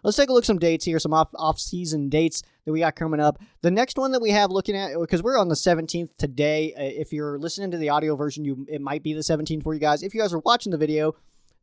let's take a look at some dates here, some off-season dates that we got coming up. The next one that we have looking at, because we're on the 17th today. If you're listening to the audio version, it might be the 17th for you guys. If you guys are watching the video,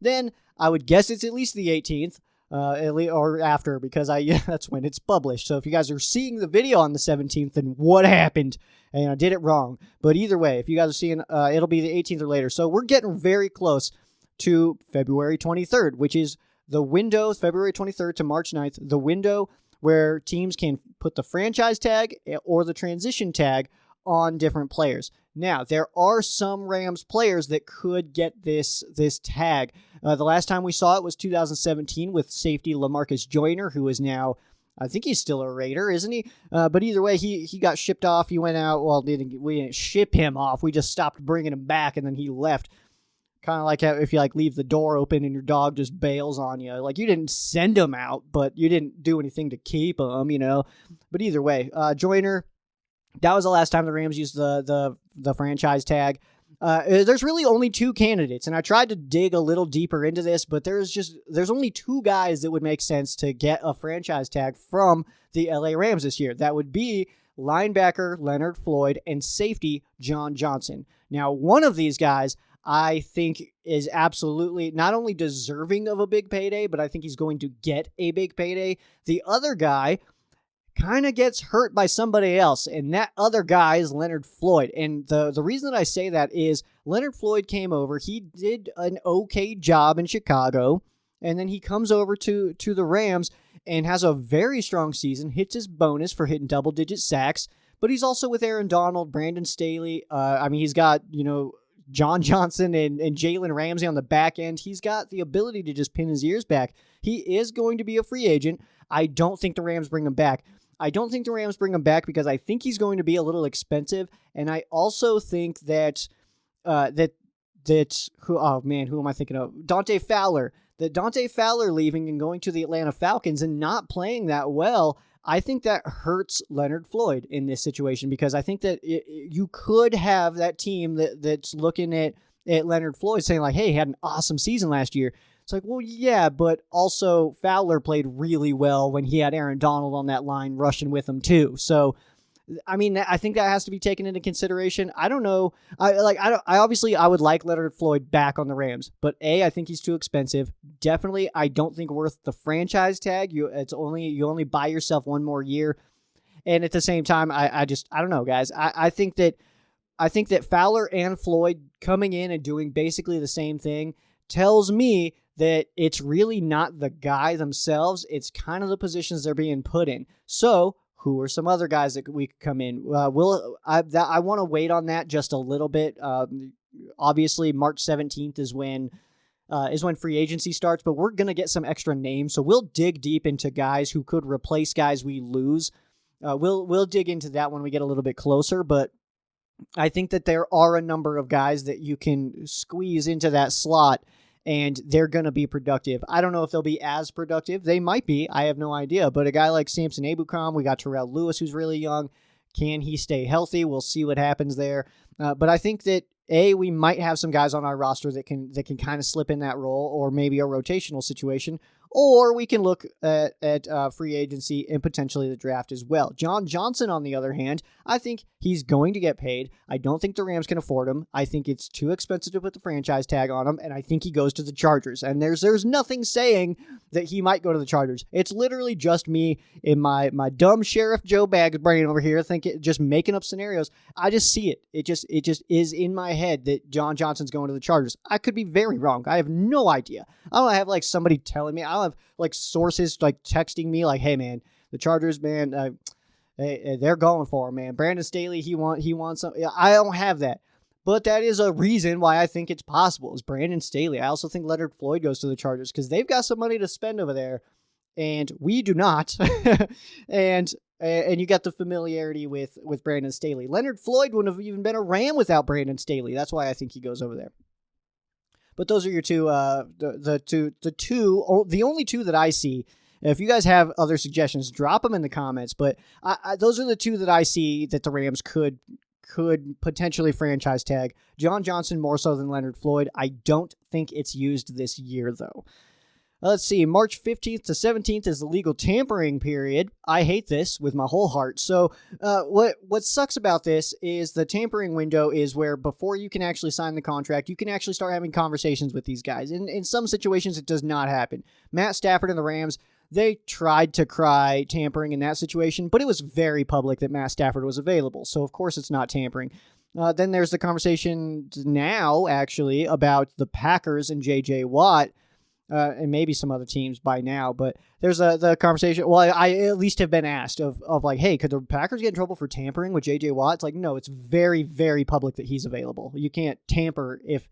then I would guess it's at least the 18th. Or after, because that's when it's published. So if you guys are seeing the video on the 17th, then what happened? And I did it wrong. But either way, if you guys are seeing, it'll be the 18th or later. So we're getting very close to February 23rd, which is the window, February 23rd to March 9th, the window where teams can put the franchise tag or the transition tag on different players. Now, there are some Rams players that could get this tag. The last time we saw it was 2017 with safety LaMarcus Joyner, who is now, I think he's still a Raider, isn't he? But either way, he got shipped off. He went out. Well, we didn't ship him off. We just stopped bringing him back, and then he left. Kind of like how if you leave the door open and your dog just bails on you. Like, you didn't send him out, but you didn't do anything to keep him, But either way, Joyner, that was the last time the Rams used the franchise tag. There's really only two candidates, and I tried to dig a little deeper into this, but there's only two guys that would make sense to get a franchise tag from the LA Rams this year. That would be linebacker Leonard Floyd and safety John Johnson. Now, one of these guys I think is absolutely not only deserving of a big payday, but I think he's going to get a big payday. The other guy kind of gets hurt by somebody else, and that other guy is Leonard Floyd. And the reason that I say that is Leonard Floyd came over. He did an okay job in Chicago, and then he comes over to the Rams and has a very strong season, hits his bonus for hitting double-digit sacks, but he's also with Aaron Donald, Brandon Staley. He's got, John Johnson and Jalen Ramsey on the back end. He's got the ability to just pin his ears back. He is going to be a free agent. I don't think the Rams bring him back. Because I think he's going to be a little expensive, and I also think that who am I thinking of? Dante Fowler. That Dante Fowler leaving and going to the Atlanta Falcons and not playing that well, I think that hurts Leonard Floyd in this situation, because I think that you could have that team that's looking at Leonard Floyd saying like, hey, he had an awesome season last year. It's like, well, yeah, but also Fowler played really well when he had Aaron Donald on that line rushing with him too. So, I think that has to be taken into consideration. I don't know. I would like Leonard Floyd back on the Rams, but I think he's too expensive. Definitely, I don't think worth the franchise tag. You only buy yourself one more year, and at the same time, I don't know, guys. I think that Fowler and Floyd coming in and doing basically the same thing tells me that it's really not the guy themselves. It's kind of the positions they're being put in. So, who are some other guys that we could come in? I want to wait on that just a little bit. Obviously, March 17th is when free agency starts, but we're going to get some extra names. So we'll dig deep into guys who could replace guys we lose. We'll dig into that when we get a little bit closer, but I think that there are a number of guys that you can squeeze into that slot, and they're going to be productive. I don't know if they'll be as productive. They might be. I have no idea. But a guy like Samson Ebukam, we got Terrell Lewis, who's really young. Can he stay healthy? We'll see what happens there. But I think that, we might have some guys on our roster that can kind of slip in that role, or maybe a rotational situation, or we can look at free agency and potentially the draft as well. John Johnson, on the other hand, I think he's going to get paid. I don't think the Rams can afford him. I think it's too expensive to put the franchise tag on him, and I think he goes to the Chargers. And there's nothing saying that he might go to the Chargers. It's literally just me in my dumb Sheriff Joe Bag's brain over here, just making up scenarios. I just see it. It just is in my head that John Johnson's going to the Chargers. I could be very wrong. I have no idea. I don't have somebody telling me. I don't have sources texting me hey man, the Chargers, man, they're going for him, man. Brandon Staley, he wants some. I don't have that, but that is a reason why I think it's possible. Is Brandon Staley. I also think Leonard Floyd goes to the Chargers because they've got some money to spend over there, and we do not. and you got the familiarity with Brandon Staley. Leonard Floyd wouldn't have even been a Ram without Brandon Staley. That's why I think he goes over there. But those are your two, the only two that I see. If you guys have other suggestions, drop them in the comments. But those are the two that I see that the Rams could potentially franchise tag. John Johnson more so than Leonard Floyd. I don't think it's used this year, though. Let's see, March 15th to 17th is the legal tampering period. I hate this with my whole heart. So what sucks about this is the tampering window is where before you can actually sign the contract, you can actually start having conversations with these guys. In some situations, it does not happen. Matt Stafford and the Rams, they tried to cry tampering in that situation, but it was very public that Matt Stafford was available. So, of course, it's not tampering. Then there's the conversation now, actually, about the Packers and J.J. Watt. And maybe some other teams by now, but there's the conversation. Well, I at least have been asked of like, hey, could the Packers get in trouble for tampering with J.J. Watt? It's like, no, it's very, very public that he's available. You can't tamper if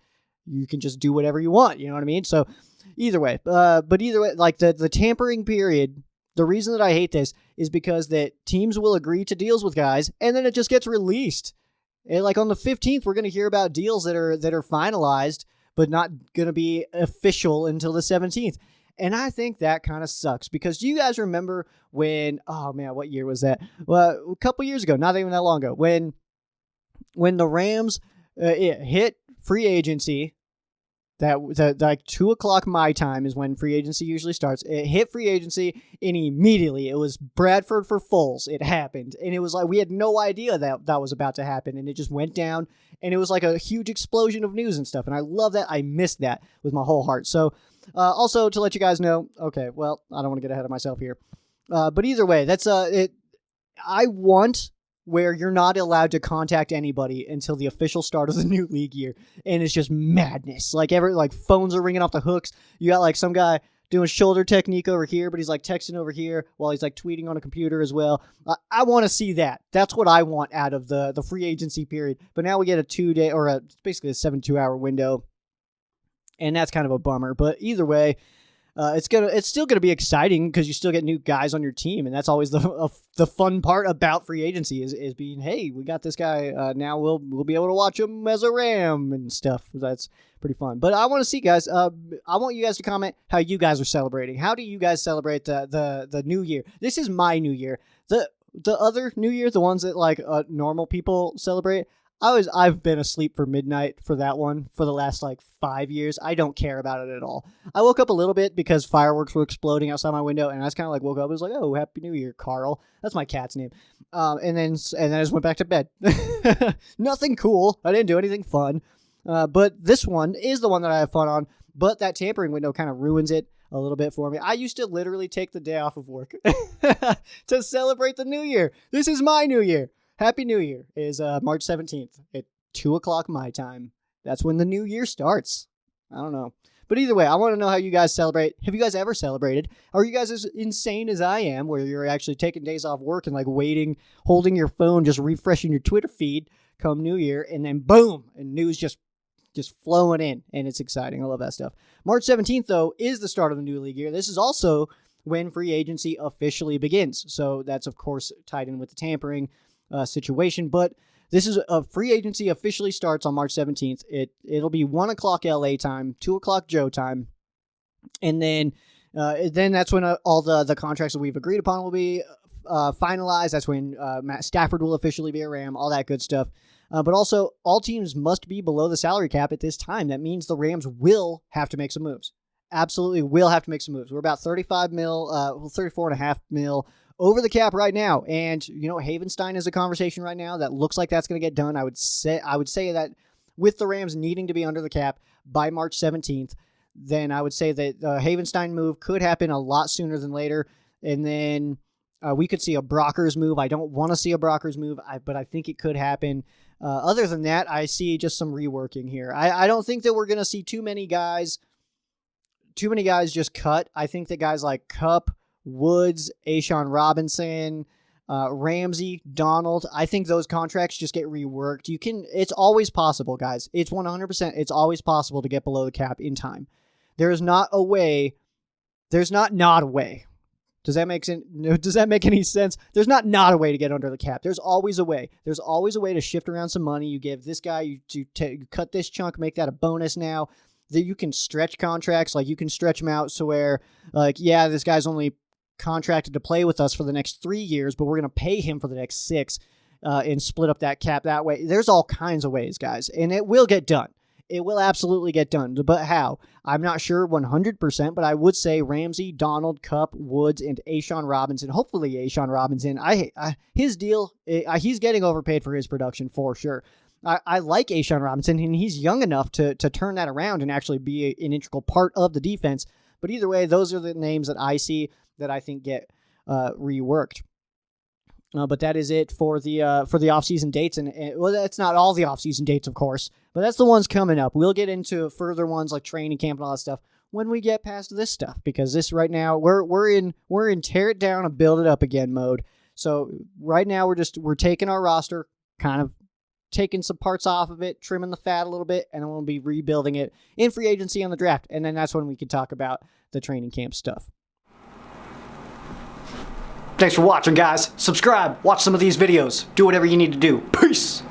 you can just do whatever you want. You know what I mean? So either way, like the tampering period, the reason that I hate this is because that teams will agree to deals with guys and then it just gets released. And like on the 15th, we're going to hear about deals that are finalized, but not going to be official until the 17th. And I think that kind of sucks because do you guys remember when, oh man, what year was that? Well, a couple years ago, not even that long ago, when the Rams hit free agency, that like 2:00 my time is when free agency usually starts. It hit free agency and immediately it was Bradford for Foles. It happened. And it was like, we had no idea that was about to happen. And it just went down and it was like a huge explosion of news and stuff. And I love that. I missed that with my whole heart. So also to let you guys know, okay, well, I don't want to get ahead of myself here. But either way, that's it. I want where you're not allowed to contact anybody until the official start of the new league year. And it's just madness. Like phones are ringing off the hooks. You got like some guy doing shoulder technique over here, but he's like texting over here while he's like tweeting on a computer as well. I want to see that. That's what I want out of the free agency period. But now we get a 2-day or basically a 72-hour window. And that's kind of a bummer. But either way, it's still gonna be exciting because you still get new guys on your team, and that's always the fun part about free agency is being, hey, we got this guy, now we'll be able to watch him as a Ram and stuff. That's pretty fun. But I want to see, guys. I want you guys to comment how you guys are celebrating. How do you guys celebrate the new year? This is my new year. The other new year, the ones that like normal people celebrate. I've been asleep for midnight for that one for the last like 5 years. I don't care about it at all. I woke up a little bit because fireworks were exploding outside my window, and I just kind of like woke up. I was like, "Oh, Happy New Year, Carl." That's my cat's name. And then I just went back to bed. Nothing cool. I didn't do anything fun. But this one is the one that I have fun on. But that tampering window kind of ruins it a little bit for me. I used to literally take the day off of work to celebrate the new year. This is my new year. Happy New Year is March 17th at 2:00 my time. That's when the new year starts. I don't know. But either way, I want to know how you guys celebrate. Have you guys ever celebrated? Are you guys as insane as I am, where you're actually taking days off work and like waiting, holding your phone, just refreshing your Twitter feed come New Year, and then boom, and news just flowing in, and it's exciting. I love that stuff. March 17th, though, is the start of the new league year. This is also when free agency officially begins. So that's, of course, tied in with the tampering situation, but this is a free agency officially starts on March 17th. It'll be 1:00 LA time, 2:00 Joe time, and then that's when all the contracts that we've agreed upon will be finalized. That's when Matt Stafford will officially be a Ram, all that good stuff. But also, all teams must be below the salary cap at this time. That means the Rams will have to make some moves. Absolutely will have to make some moves. We're about 35 mil, 34.5 mil over the cap right now. And, you know, Havenstein is a conversation right now that looks like that's going to get done. I would say that with the Rams needing to be under the cap by March 17th, then I would say that the Havenstein move could happen a lot sooner than later. And then we could see a Brockers move. I don't want to see a Brockers move, but I think it could happen. Other than that, I see just some reworking here. I don't think that we're going to see too many guys just cut. I think that guys like Kupp, Woods, Ashawn Robinson, Ramsey, Donald, I think those contracts just get reworked. It's always possible, guys. It's 100%. It's always possible to get below the cap in time. There's not a way. There's not a way. Does that make sense? Does that make any sense? There's not a way to get under the cap. There's always a way. There's always a way to shift around some money. You give this guy, you cut this chunk, make that a bonus now. That you can stretch contracts, like you can stretch them out so where, like, yeah, this guy's only contracted to play with us for the next 3 years, but we're going to pay him for the next 6 and split up that cap that way. There's all kinds of ways, guys, and it will get done. it will absolutely get done. But how? I'm not sure 100%, but I would say Ramsey, Donald, Kupp, Woods, and A'Shaun Robinson. Hopefully A'Shaun Robinson. His deal, he's getting overpaid for his production for sure. I like A'Shaun Robinson, and he's young enough to turn that around and actually be an integral part of the defense. But either way, those are the names that I see that I think get reworked. But that is it for the offseason dates, and well, that's not all the offseason dates, of course, but that's the ones coming up. We'll get into further ones like training camp and all that stuff when we get past this stuff, because this right now we're in tear it down and build it up again mode. So right now we're taking our roster, kind of taking some parts off of it, trimming the fat a little bit, and then we'll be rebuilding it in free agency on the draft, and then that's when we can talk about the training camp stuff. Thanks for watching, guys. Subscribe, watch some of these videos, do whatever you need to do. Peace!